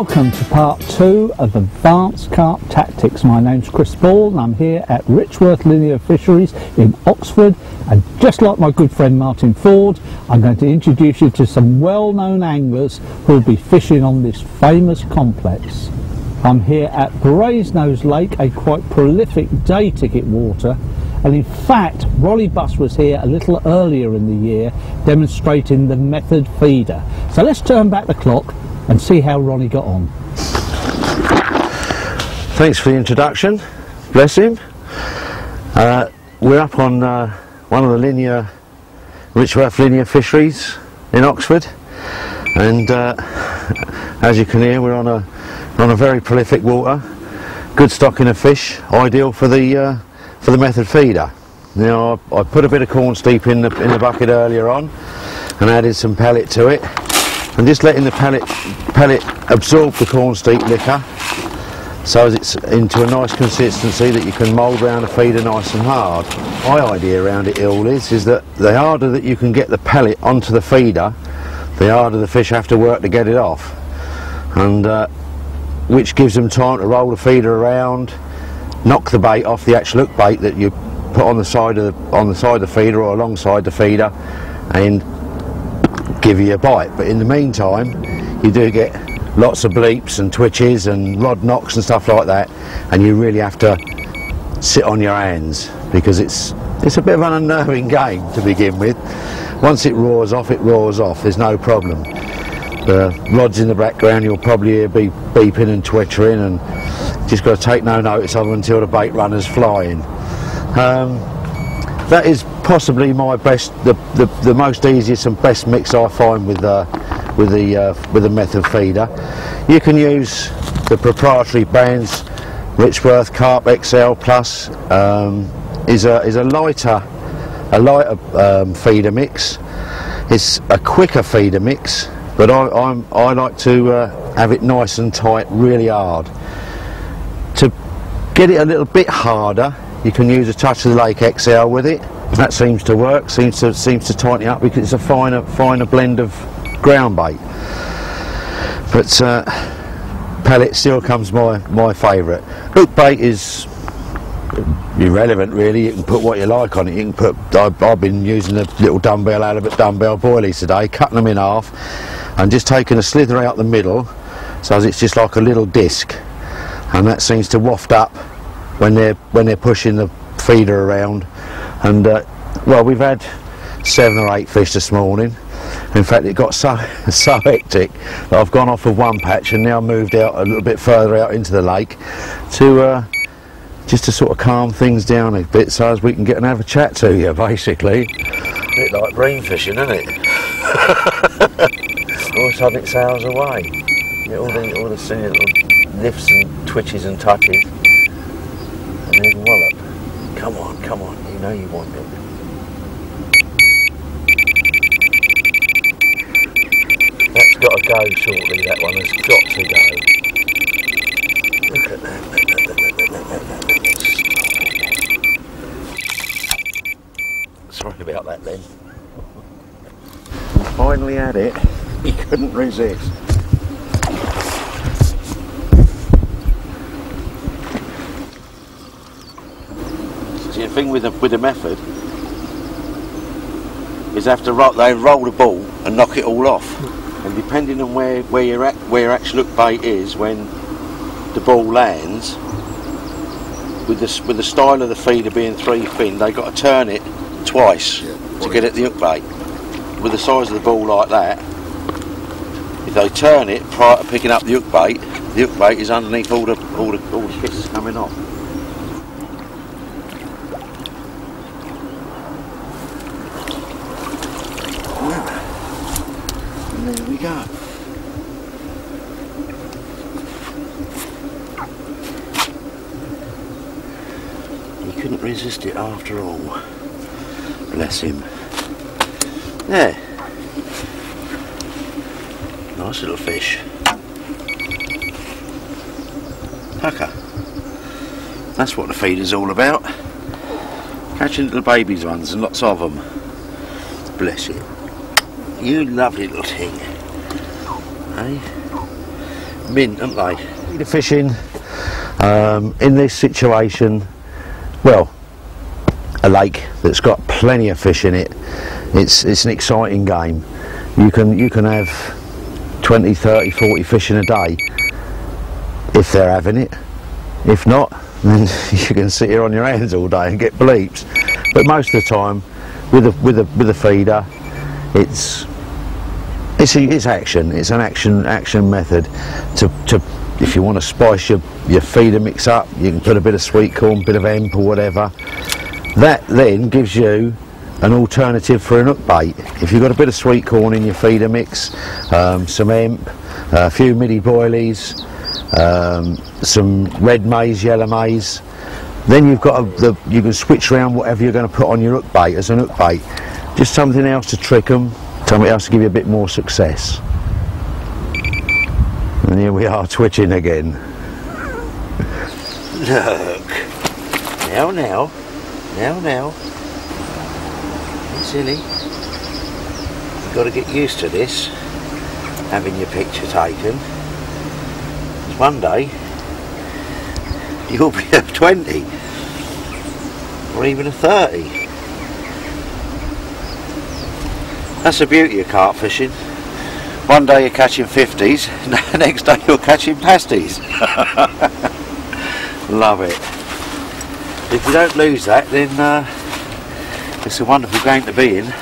Welcome to part 2 of Advanced Carp Tactics. My name's Chris Ball and I'm here at Richworth Linear Fisheries in Oxford, and just like my good friend Martin Ford, I'm going to introduce you to some well-known anglers who will be fishing on this famous complex. I'm here at Brasenose Lake, a quite prolific day ticket water, and in fact Ronnie Buss was here a little earlier in the year demonstrating the method feeder. So let's turn back the clock and see how Ronnie got on. Thanks for the introduction, bless him. We're up on one of the Richworth Linear Fisheries in Oxford, and as you can hear, we're on a very prolific water, good stocking of fish, ideal for the method feeder. Now I put a bit of corn steep in the bucket earlier on and added some pellet to it, and just letting the pellet absorb the corn steep liquor so as it's into a nice consistency that you can mould around the feeder nice and hard. My idea around it all is that the harder that you can get the pellet onto the feeder, the harder the fish have to work to get it off, and which gives them time to roll the feeder around, knock the bait off the actual hook bait that you put on the side of the feeder or alongside the feeder, and give you a bite. But in the meantime you do get lots of bleeps and twitches and rod knocks and stuff like that, and you really have to sit on your hands because it's a bit of an unnerving game to begin with. Once it roars off, there's no problem. The rods in the background you'll probably hear beeping and twittering, and just got to take no notice of them until the bait runner's flying. That is possibly my best, the most easiest and best mix I find with the method feeder. You can use the proprietary brands. Richworth Carp XL Plus is a lighter feeder mix. It's a quicker feeder mix, but I like to have it nice and tight, really hard. To get it a little bit harder, you can use a touch of the Lake XL with it. That seems to work, seems to tighten it up because it's a finer blend of ground bait. But pellet still comes my favourite. Hook bait is irrelevant really. You can put what you like on it. You can put. I've been using a little dumbbell halibut dumbbell boilies today, cutting them in half, and just taking a slither out the middle, so it's just like a little disc, and that seems to waft up when they're pushing the feeder around. And well, we've had 7 or 8 fish this morning. In fact, it got so hectic that I've gone off of one patch and now moved out a little bit further out into the lake to just to sort of calm things down a bit, so as we can get and have a chat to you, basically. A bit like bream fishing, isn't it? All of a sudden it sails away. You get all the silly little lifts and twitches and touches, and then wallop. Come on, you know you want it. That's got to go shortly, that one has got to go. Look at that. Sorry about that then. We finally had it. He couldn't resist. See, the thing with the method is they roll the ball and knock it all off. And depending on where your actual hook bait is when the ball lands, with the style of the feeder being 3 fin, they got to turn it twice to get at the hook bait. With the size of the ball like that, if they turn it prior to picking up the hook bait is underneath all the bits coming off. There we go. He couldn't resist it after all. Bless him. There. Nice little fish. Pucker. That's what the feeder's all about. Catching little babies ones and lots of them. Bless you. You lovely little thing. Hey? mint, aren't they? The fishing in this situation, well, a lake that's got plenty of fish in it, it's an exciting game. You can have 20, 30, 40 fish in a day if they're having it. If not, then you can sit here on your hands all day and get bleeps. But most of the time, with a feeder, it's action. It's an action method. If you want to spice your feeder mix up, you can put a bit of sweet corn, bit of hemp or whatever. That then gives you an alternative for an hook bait. If you've got a bit of sweet corn in your feeder mix, some hemp, a few midi boilies, some red maize, yellow maize, then you've got you can switch around whatever you're going to put on your hook bait as an hook bait. Just something else to trick them, something else to give you a bit more success. And here we are twitching again. Look. Now. Silly. You've got to get used to this, having your picture taken. One day you'll be a 20 or even a 30. That's the beauty of carp fishing. One day you're catching 50s, the next day you're catching pasties. Love it. If you don't lose that, then it's a wonderful game to be in.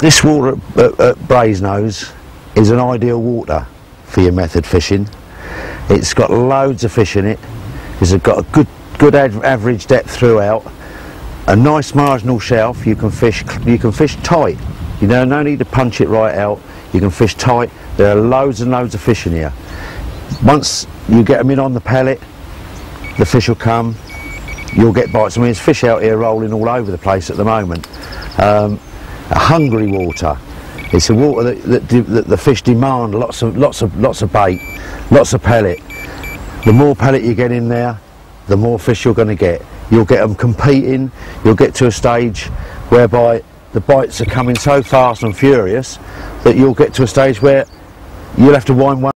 This water at Brasenose is an ideal water for your method fishing. It's got loads of fish in it. It's got a good average depth throughout. A nice marginal shelf. You can fish tight. You know, no need to punch it right out. You can fish tight. There are loads and loads of fish in here. Once you get them in on the pellet, the fish will come. You'll get bites. I mean, there's fish out here rolling all over the place at the moment. A hungry water. It's a water that the fish demand lots of bait, lots of pellet. The more pellet you get in there, the more fish you're going to get. You'll get them competing. You'll get to a stage whereby the bites are coming so fast and furious that you'll get to a stage where you'll have to wind one